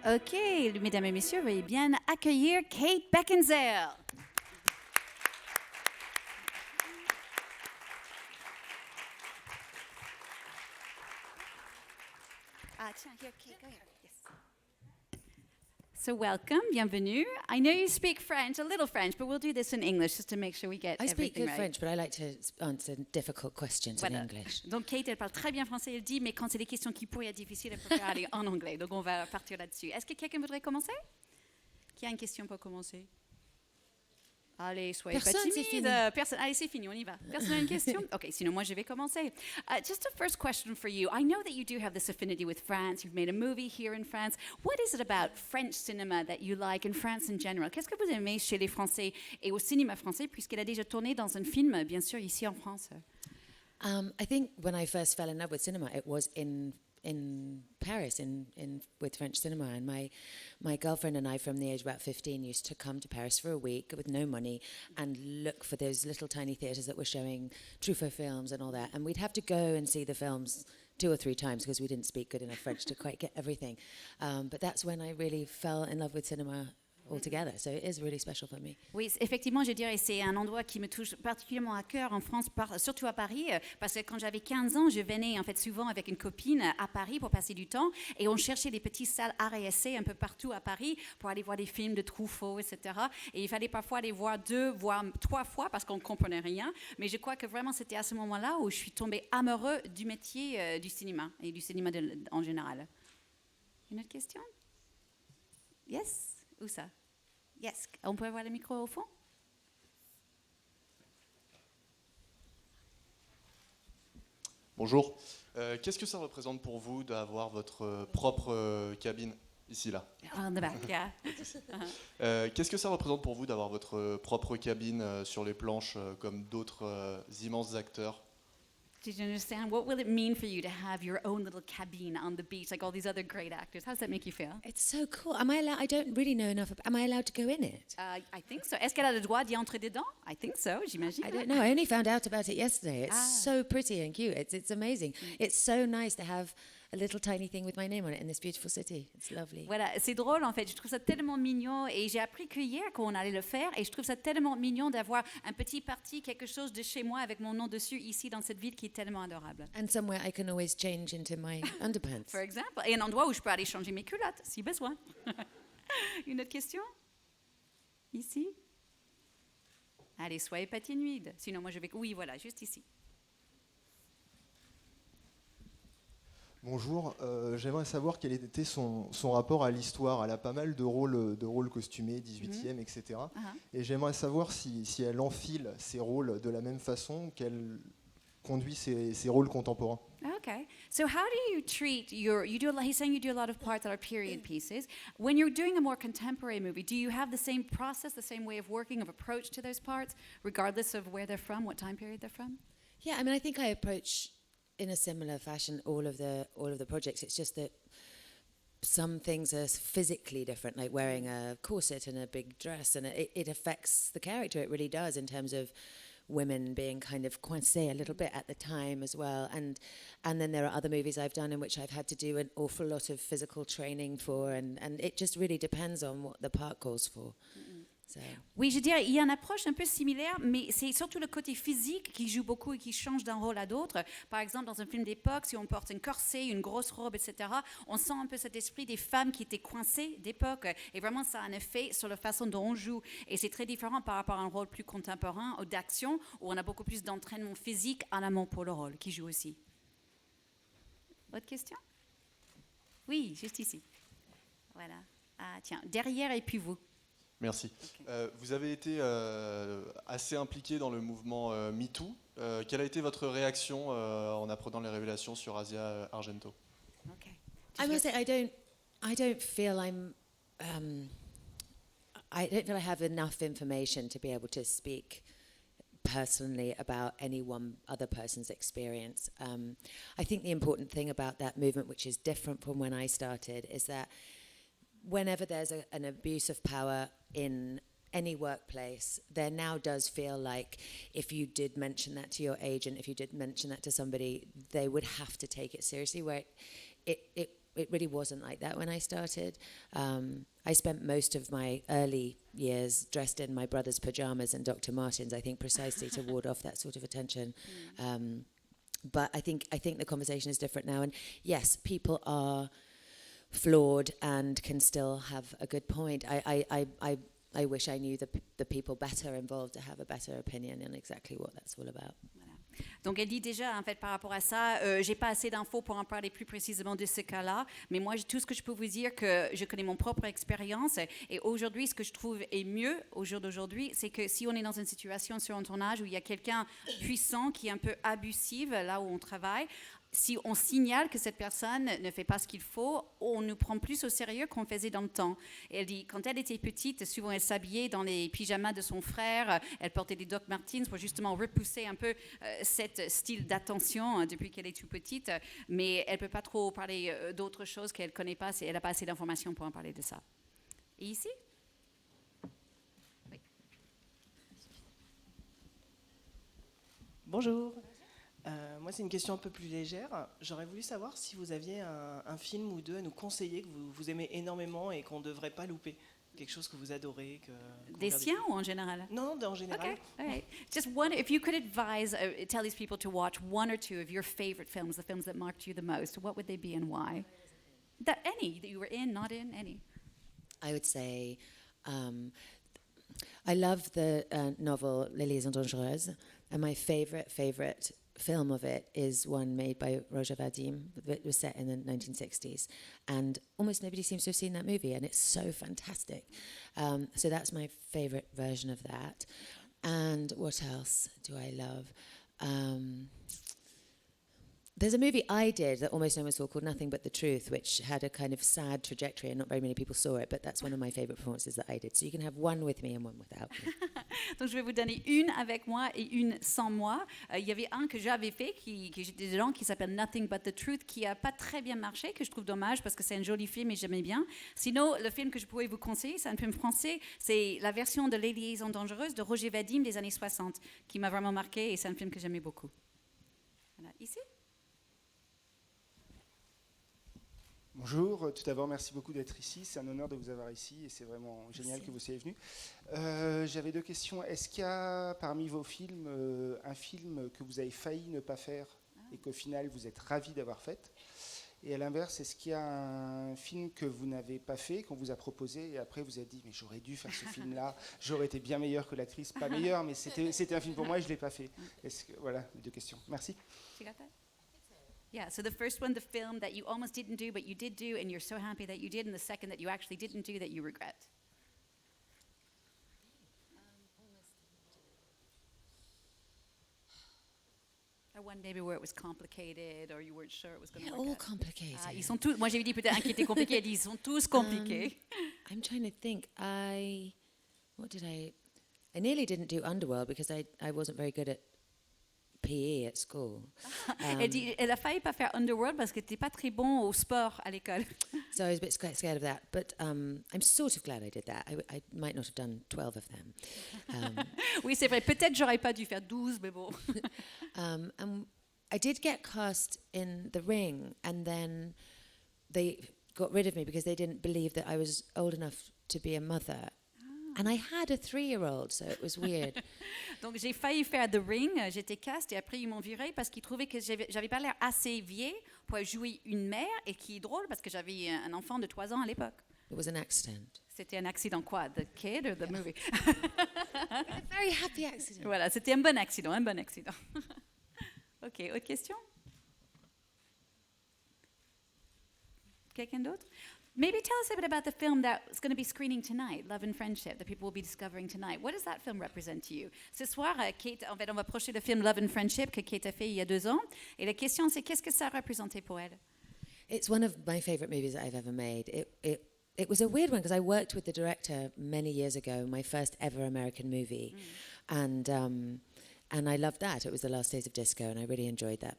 Ok, mesdames et messieurs, veuillez bien accueillir Kate Beckinsale. Tiens, here, Kate, go here. Yes. So welcome, bienvenue. I know you speak French, a little French, but we'll do this in English just to make sure we get I speak everything good right. French, but I like to answer difficult questions in Voilà. English. Donc Kate, elle parle très bien français, elle dit, mais quand c'est des questions qui pourraient être difficiles, elle préfère aller en anglais. Donc on va partir là-dessus. Est-ce que quelqu'un voudrait commencer? Qui a une question pour commencer? Allez, soyez pas timide. Allez, c'est fini, on y va. Personne n'a une question? Ok, sinon moi je vais commencer. Just a first question for you. I know that you do have this affinity with France. You've made a movie here in France. What is it about French cinema that you like in France in general? Qu'est-ce que vous aimez chez les Français et au cinéma français, puisqu'elle a déjà tourné dans un film, bien sûr, ici en France? I think when I first fell in love with cinema, it was in Paris, with French cinema. And my girlfriend and I, from the age of about 15, used to come to Paris for a week with no money and look for those little tiny theatres that were showing Truffaut films and all that. And we'd have to go and see the films 2 or 3 times because we didn't speak good enough French to quite get everything. But that's when I really fell in love with cinema altogether. So it is really special for me. Oui, effectivement, je dirais c'est un endroit qui me touche particulièrement à cœur en France, surtout à Paris, parce que quand j'avais 15 ans, je venais en fait souvent avec une copine à Paris pour passer du temps et on cherchait des petites salles arts et essais un peu partout à Paris pour aller voir des films de Truffaut, etc. Et il fallait parfois aller voir 2, voire 3 fois parce qu'on ne comprenait rien. Mais je crois que vraiment c'était à ce moment-là où je suis tombée amoureuse du métier du cinéma et du cinéma en général. Une autre question? Yes? Où ça? Yes. On peut avoir le micro au fond? Bonjour. Qu'est-ce que ça représente pour vous d'avoir votre propre cabine ici, là? On the back, yeah. Qu'est-ce que ça représente pour vous d'avoir votre propre cabine sur les planches comme d'autres immenses acteurs? Did you understand? What will it mean for you to have your own little cabine on the beach like all these other great actors? How does that make you feel? It's so cool. Am I allowed? I don't really know enough. Am I allowed to go in it? I think so. Est-ce qu'elle a le droit d'y entrer dedans? I think so, j'imagine. I don't know. I only found out about it yesterday. It's so pretty and cute. It's amazing. It's so nice to have a little tiny thing with my name on it in this beautiful city. It's lovely. Voilà, c'est drôle en fait. Je trouve ça tellement mignon et j'ai appris que hier qu'on allait le faire et je trouve ça tellement mignon d'avoir un petit parti, quelque chose de chez moi avec mon nom dessus ici dans cette ville qui est tellement adorable. And somewhere I can always change into my underpants. For example, et un endroit où je peux aller changer mes culottes si besoin. Une autre question? Ici? Allez, soyez pas timide. Sinon moi je vais... Oui, voilà, juste ici. Bonjour, j'aimerais savoir quel était son rapport à l'histoire. Elle a pas mal de rôles costumés, 18e, etc. Et j'aimerais savoir si elle enfile ses rôles de la même façon qu'elle conduit ses rôles contemporains. Okay. So how do you treat he's saying you do a lot of parts that are period pieces. When you're doing a more contemporary movie, do you have the same process, the same way of working, of approach to those parts, regardless of where they're from, what time period they're from? Yeah, I mean, I think I approach in a similar fashion all of the projects. It's just that some things are physically different, like wearing a corset and a big dress, and it affects the character. It really does, in terms of women being kind of coincé a little bit at the time as well. And then there are other movies I've done in which I've had to do an awful lot of physical training for, and it just really depends on what the part calls for. So. Oui, je dirais, il y a une approche un peu similaire, mais c'est surtout le côté physique qui joue beaucoup et qui change d'un rôle à l'autre. Par exemple, dans un film d'époque, si on porte un corset, une grosse robe, etc., on sent un peu cet esprit des femmes qui étaient coincées d'époque. Et vraiment, ça a un effet sur la façon dont on joue. Et c'est très différent par rapport à un rôle plus contemporain ou d'action, où on a beaucoup plus d'entraînement physique en amont pour le rôle, qui joue aussi. Autre question? Oui, juste ici. Voilà. Ah, tiens, derrière et puis vous. Merci. Okay. Vous avez été assez impliqué dans le mouvement MeToo. Quelle a été votre réaction en apprenant les révélations sur Asia Argento? Okay. I must say, I don't feel I don't feel I have enough information to be able to speak personally about any one other person's experience. I think the important thing about that movement, which is different from when I started, is that whenever there's an abuse of power in any workplace, there now does feel like if you did mention that to your agent, if you did mention that to somebody, they would have to take it seriously, where it it really wasn't like that when I started. I spent most of my early years dressed in my brother's pajamas and Dr. Martens, I think precisely to ward off that sort of attention. But I think the conversation is different now. And yes, people are flawed and can still have a good point. I wish I knew the people better involved to have a better opinion on exactly what that's all about. Voilà. Donc elle dit déjà, en fait, par rapport à ça, j'ai pas assez d'infos pour en parler plus précisément de ce cas-là, mais moi, tout ce que je peux vous dire, que je connais mon propre expérience, et aujourd'hui, ce que je trouve est mieux au jour d'aujourd'hui, c'est que si on est dans une situation sur un tournage où il y a quelqu'un puissant qui est un peu abusif là où on travaille, si on signale que cette personne ne fait pas ce qu'il faut, on nous prend plus au sérieux qu'on faisait dans le temps. Et elle dit, quand elle était petite, souvent elle s'habillait dans les pyjamas de son frère, elle portait des Doc Martens pour justement repousser un peu cet style d'attention depuis qu'elle est toute petite, mais elle ne peut pas trop parler d'autres choses qu'elle ne connaît pas, elle n'a pas assez d'informations pour en parler de ça. Et ici ? Oui. Bonjour. Moi, c'est une question un peu plus légère. J'aurais voulu savoir si vous aviez un film ou deux à nous conseiller que vous aimez énormément et qu'on ne devrait pas louper. Quelque chose que vous adorez. Des siens ou en général? Non, en général. Okay, all right. Just one, if you could advise, tell these people to watch one or two of your favorite films, the films that marked you the most, what would they be and why? Any that you were in, not in, any. I would say I love the novel Les Liaisons Dangereuses, and my favorite film of it is one made by Roger Vadim that was set in the 1960s, and almost nobody seems to have seen that movie, and it's so fantastic. So that's my favorite version of that. And what else do I love? There's a movie I did that almost no one saw called Nothing But the Truth, which had a kind of sad trajectory and not very many people saw it, but that's one of my favorite performances that I did. So you can have one with me and one without me. Donc je vais vous donner une avec moi et une sans moi. Il y avait un que j'avais fait, qui j'étais dedans, qui s'appelle Nothing But the Truth, qui n'a pas très bien marché, que je trouve dommage parce que c'est un joli film et j'aimais bien. Sinon, le film que je pourrais vous conseiller, c'est un film français, c'est la version de Les Liaisons Dangereuses de Roger Vadim des années 60, qui m'a vraiment marqué et c'est un film que j'aimais beaucoup. Voilà, ici. Bonjour, tout d'abord merci beaucoup d'être ici, c'est un honneur de vous avoir ici et c'est vraiment génial que vous soyez venu. J'avais deux questions. Est-ce qu'il y a parmi vos films un film que vous avez failli ne pas faire et qu'au final vous êtes ravi d'avoir fait? Et à l'inverse, est-ce qu'il y a un film que vous n'avez pas fait, qu'on vous a proposé et après vous avez dit mais j'aurais dû faire ce film-là, j'aurais été bien meilleur que l'actrice, pas meilleur mais c'était un film pour moi et je ne l'ai pas fait. Voilà, les deux questions. Merci. Yeah, so the first one, the film that you almost didn't do, but you did do, and you're so happy that you did, and the second that you actually didn't do that you regret. Or one maybe where it was complicated, or you weren't sure it was going to work All out. complicated. Ils sont tous, moi j'ai dit peut-être un qui était compliqué, elle dit ils sont tous compliqués. I'm trying to think. I nearly didn't do Underworld because I wasn't very good at PE at school. Elle a failli pas faire Underworld parce qu'elle n'était pas très bon au sport à l'école. So I was a bit scared of that, but I'm sort of glad I did that. I might not have done 12 of them. Oui, c'est vrai. Peut-être j'aurais pas dû faire 12, mais bon. And I did get cast in The Ring, and then they got rid of me because they didn't believe that I was old enough to be a mother. And I had a 3-year-old, so it was weird. Donc j'ai failli faire The Ring, j'étais cast et après ils m'ont virée parce qu'ils trouvaient que j'avais pas l'air assez vieille pour jouer une mère et qui est drôle parce que j'avais un enfant de 3 ans à l'époque. It was an accident. C'était un accident quoi? The kid or the movie? A very happy accident. Voilà, c'était un bon accident, Ok, autre question? Quelqu'un d'autre? Maybe tell us a bit about the film that's going to be screening tonight, Love and Friendship, that people will be discovering tonight. What does that film represent to you? Ce soir, Kate, en fait, on va approcher le film Love and Friendship que Kate a fait il y a 2 ans. Et la question, c'est qu'est-ce que ça représentait pour elle? It's one of my favorite movies that I've ever made. It was a weird one because I worked with the director many years ago, my first ever American movie. And I loved that. It was The Last Days of Disco, and I really enjoyed that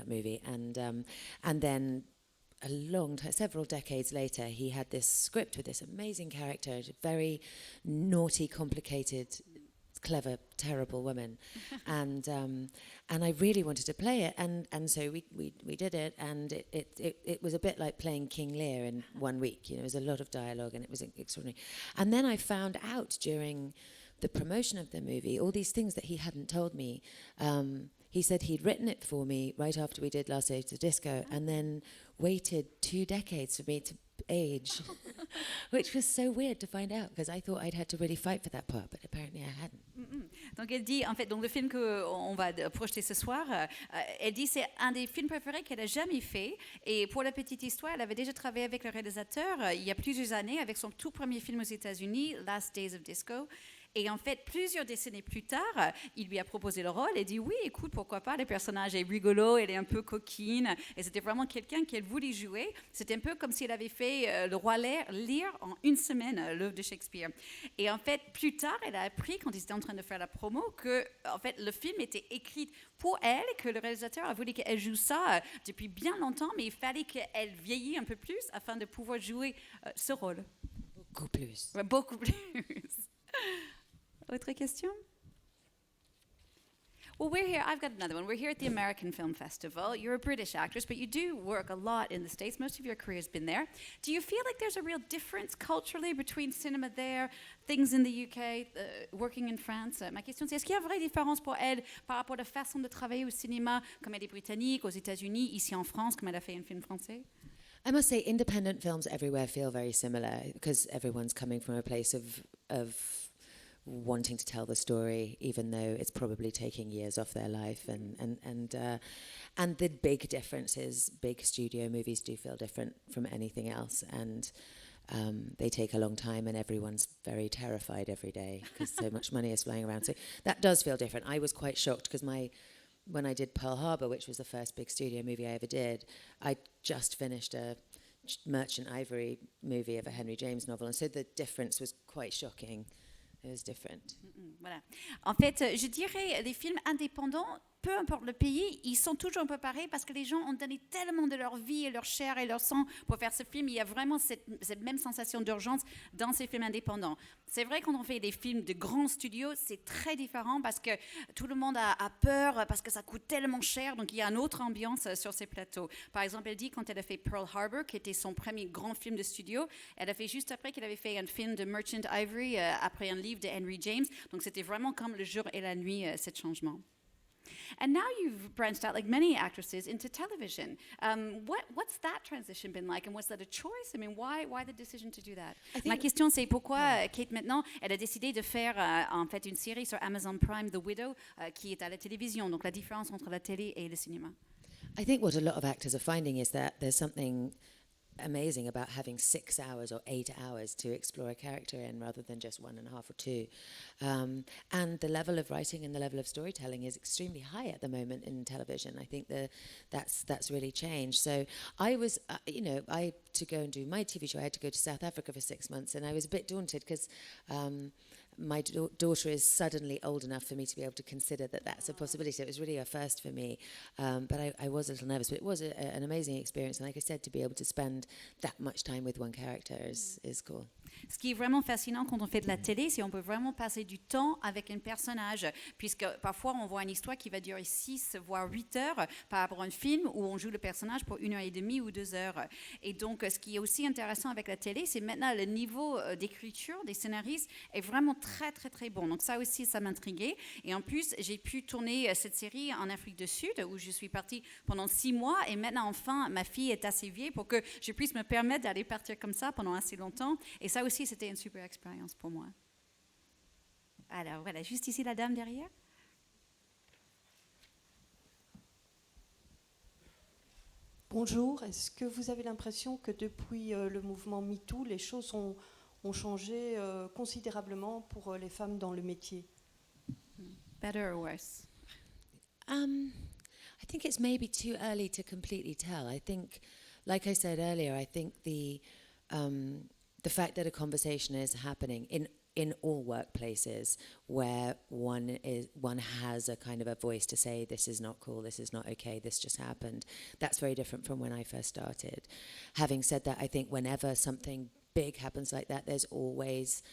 movie. And then a long time, several decades later, he had this script with this amazing character, very naughty, complicated clever, terrible woman, and I really wanted to play it, and so we did it, and it was a bit like playing King Lear in 1 week. You know, it was a lot of dialogue, and it was extraordinary. And then I found out during the promotion of the movie all these things that he hadn't told me. He said he'd written it for me right after we did Last Days of Disco, and then waited 2 decades for me to age, which was so weird to find out, because I thought I'd had to really fight for that part, but apparently I hadn't. Donc elle dit, en fait, donc le film qu'on va projeter ce soir, elle dit c'est un des films préférés qu'elle a jamais fait. Et pour la petite histoire, elle avait déjà travaillé avec le réalisateur il y a plusieurs années avec son tout premier film aux États-Unis, Last Days of Disco. Et en fait, plusieurs décennies plus tard, il lui a proposé le rôle et dit oui, écoute, pourquoi pas, le personnage est rigolo, elle est un peu coquine. Et c'était vraiment quelqu'un qu'elle voulait jouer. C'était un peu comme si elle avait fait le roi Lear lire en 1 semaine l'œuvre de Shakespeare. Et en fait, plus tard, elle a appris, quand ils étaient en train de faire la promo, que en fait, le film était écrit pour elle, que le réalisateur a voulu qu'elle joue ça depuis bien longtemps, mais il fallait qu'elle vieillisse un peu plus afin de pouvoir jouer ce rôle. Beaucoup plus. Ouais, beaucoup plus. Autre question? Well, we're here. I've got another one. We're here at the American Film Festival. You're a British actress, but you do work a lot in the States. Most of your career has been there. Do you feel like there's a real difference culturally between cinema there, things in the UK, working in France? Ma question, c'est est-ce qu'il y a une vraie différence pour elle par rapport à la façon de travailler au cinéma, comme elle est britannique, aux États-Unis, ici en France, comme elle a fait un film français? I must say, independent films everywhere feel very similar, because everyone's coming from a place of wanting to tell the story, even though it's probably taking years off their life, and the big difference is big studio movies do feel different from anything else, and they take a long time, and everyone's very terrified every day because so much money is flying around. So that does feel different. I was quite shocked because when I did Pearl Harbor, which was the first big studio movie I ever did, I just finished a Merchant Ivory movie of a Henry James novel, and so the difference was quite shocking. It was different. Voilà. En fait, je dirais, les films indépendants, peu importe le pays, ils sont toujours un peu pareils parce que les gens ont donné tellement de leur vie et leur chair et leur sang pour faire ce film. Il y a vraiment cette même sensation d'urgence dans ces films indépendants. C'est vrai, quand on fait des films de grands studios, c'est très différent parce que tout le monde a peur, parce que ça coûte tellement cher, donc il y a une autre ambiance sur ces plateaux. Par exemple, elle dit, quand elle a fait Pearl Harbor, qui était son premier grand film de studio, elle a fait juste après qu'elle avait fait un film de Merchant Ivory, après un livre de Henry James. Donc c'était vraiment comme le jour et la nuit, ce changement. And now you've branched out, like many actresses, into television. What's that transition been like, and was that a choice? I mean, why the decision to do that? Ma question, c'est pourquoi Kate maintenant, elle a décidé de faire en fait une série sur Amazon Prime, The Widow, qui est à la télévision. Donc la différence entre la télé et le cinéma. I think what a lot of actors are finding is that there's something amazing about having 6 hours or 8 hours to explore a character in rather than just 1.5 or 2. And the level of writing and the level of storytelling is extremely high at the moment in television. I think that's really changed. So I was, to go and do my TV show, I had to go to South Africa for 6 months, and I was a bit daunted because my daughter is suddenly old enough for me to be able to consider that that's a possibility. So it was really a first for me. But I was a little nervous, but it was an amazing experience. And like I said, to be able to spend that much time with one character is cool. Ce qui est vraiment fascinant quand on fait de la télé, c'est qu'on peut vraiment passer du temps avec un personnage, puisque parfois on voit une histoire qui va durer 6 voire 8 heures par rapport à un film où on joue le personnage pour 1h30 ou 2 heures. Et donc ce qui est aussi intéressant avec la télé, c'est maintenant le niveau d'écriture des scénaristes est vraiment très très très bon. Donc ça aussi, ça m'intriguait. Et en plus, j'ai pu tourner cette série en Afrique du Sud où je suis partie pendant 6 mois, et maintenant enfin ma fille est assez vieille pour que je puisse me permettre d'aller partir comme ça pendant assez longtemps. Et ça aussi, c'était une super expérience pour moi. Alors voilà, juste ici la dame derrière. Bonjour, est-ce que vous avez l'impression que depuis le mouvement MeToo, les choses ont changé considérablement pour les femmes dans le métier? Better or worse? I think it's maybe too early to completely tell. I think, like I said earlier, I think the fact that a conversation is happening in all workplaces where one has a kind of a voice to say, this is not cool, this is not okay, this just happened, that's very different from when I first started. Having said that, I think whenever something big happens like that, there's always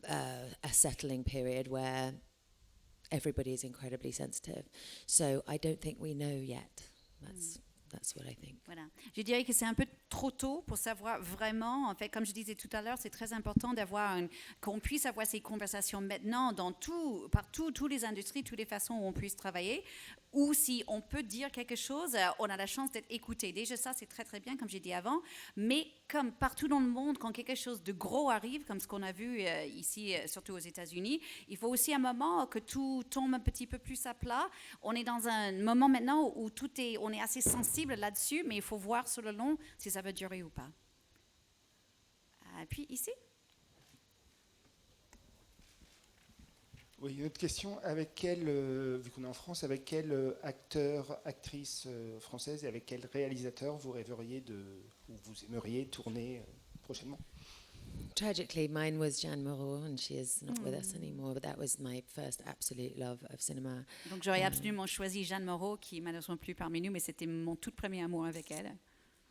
a settling period where everybody is incredibly sensitive. So I don't think we know yet. That's what I think. Voilà. Je dirais que c'est un peu trop tôt pour savoir vraiment. En fait, comme je disais tout à l'heure, c'est très important qu'on puisse avoir ces conversations maintenant partout, toutes les industries, toutes les façons où on puisse travailler. Ou si on peut dire quelque chose, on a la chance d'être écouté. Déjà, ça, c'est très, très bien, comme j'ai dit avant. Mais comme partout dans le monde, quand quelque chose de gros arrive, comme ce qu'on a vu ici, surtout aux États-Unis, il faut aussi un moment que tout tombe un petit peu plus à plat. On est dans un moment maintenant où on est assez sensible là-dessus, mais il faut voir sur le long si ça va durer ou pas. Puis ici. Oui, une autre question. Avec vu qu'on est en France, avec quel acteur, actrice française et avec quel réalisateur vous rêveriez ou vous aimeriez tourner prochainement? Tragically, mine was Jeanne Moreau, and she is not with us anymore, but that was my first absolute love of cinema. Donc j'aurais absolument choisi Jeanne Moreau, qui malheureusement plus parmi nous, mais c'était mon tout premier amour avec elle.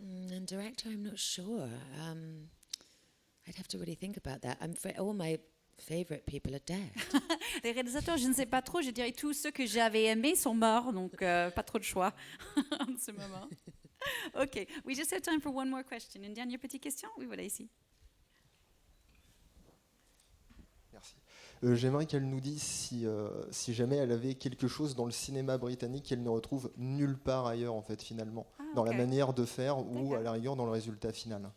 And director, I'm not sure. I'd have to really think about that. All my favorite people are dead. Les réalisateurs, je ne sais pas trop. Je dirais tous ceux que j'avais aimés sont morts, donc pas trop de choix en ce moment. OK. We just have time for one more question. Une dernière petite question? Oui, voilà, ici. Merci. J'aimerais qu'elle nous dise si jamais elle avait quelque chose dans le cinéma britannique qu'elle ne retrouve nulle part ailleurs, en fait, finalement, dans la manière de faire ou, à la rigueur, dans le résultat final.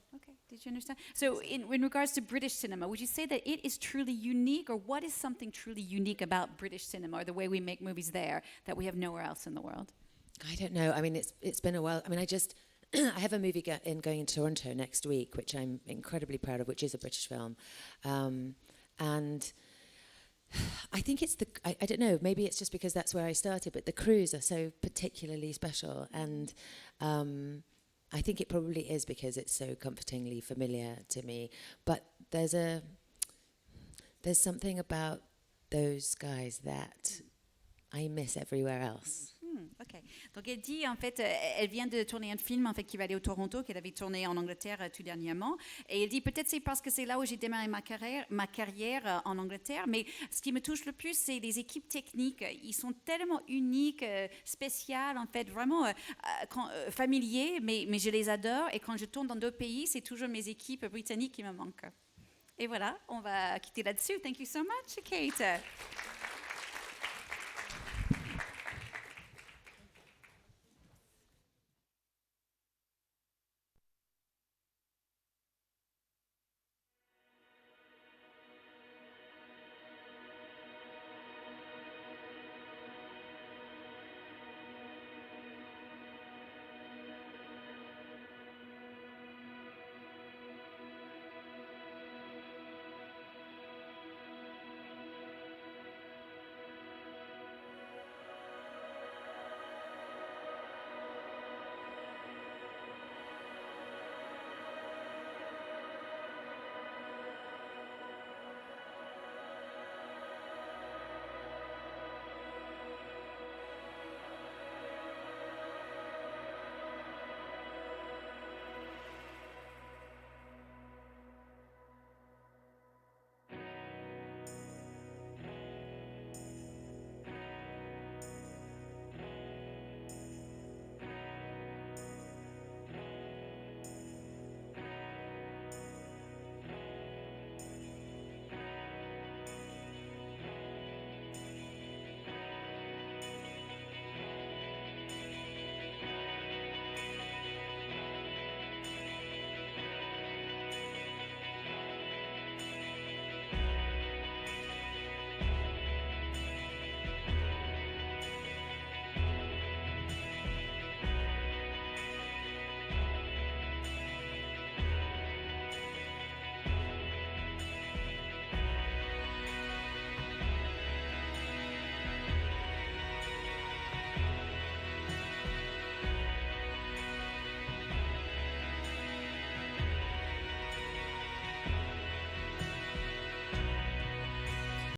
Did you understand? So in regards to British cinema, would you say that it is truly unique, or what is something truly unique about British cinema, or the way we make movies there, that we have nowhere else in the world? I don't know. I mean, it's been a while. I mean, I have a movie going in Toronto next week, which I'm incredibly proud of, which is a British film. And I think it's I don't know, maybe it's just because that's where I started, but the crews are so particularly special. And I think it probably is because it's so comfortingly familiar to me. But there's something about those guys that I miss everywhere else. OK. Donc elle dit, en fait, elle vient de tourner un film en fait, qui va aller au Toronto, qu'elle avait tourné en Angleterre tout dernièrement. Et elle dit, peut-être c'est parce que c'est là où j'ai démarré ma carrière en Angleterre, mais ce qui me touche le plus, c'est les équipes techniques. Ils sont tellement uniques, spéciales, en fait, vraiment familiers, mais je les adore. Et quand je tourne dans d'autres pays, c'est toujours mes équipes britanniques qui me manquent. Et voilà, on va quitter là-dessus. Thank you so much, Kate.